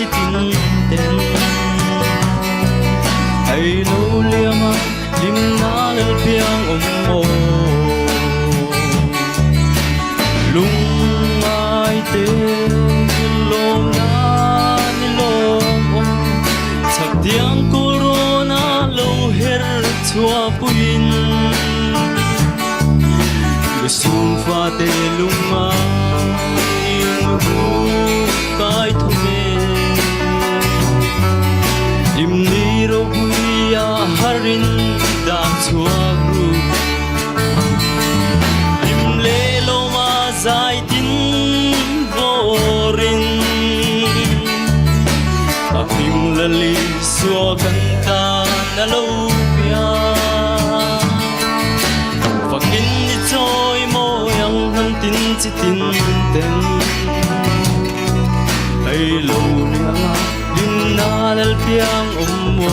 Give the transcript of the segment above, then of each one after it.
chỉ tin tên hay lâu liêm lim na lel piang ô lung ai te lom na ni lom chắc tiếng corona lâu her chua puin lu sum fa te lung ai kai thome im ni ro buia harin da chua ru im le lo ma zai tin vorin a pim la li suo kan ta na lo pia fakin ni choi mo yang ham tin chi tin ten ai lo nia din na lal piang mo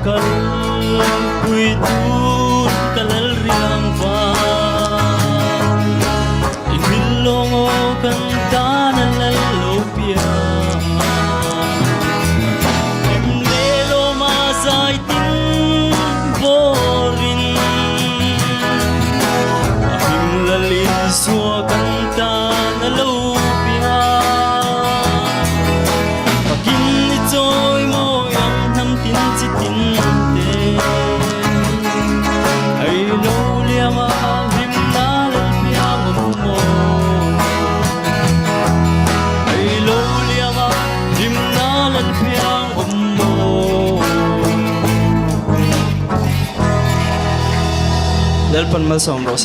kal kui tu kalal riang fa ibilong o kanta na lalo pia imlelo ma zai tin borin imlali suwa kanta na lo pia pakin ni toy mo yang nam tin chi tin Del pan mal sombro,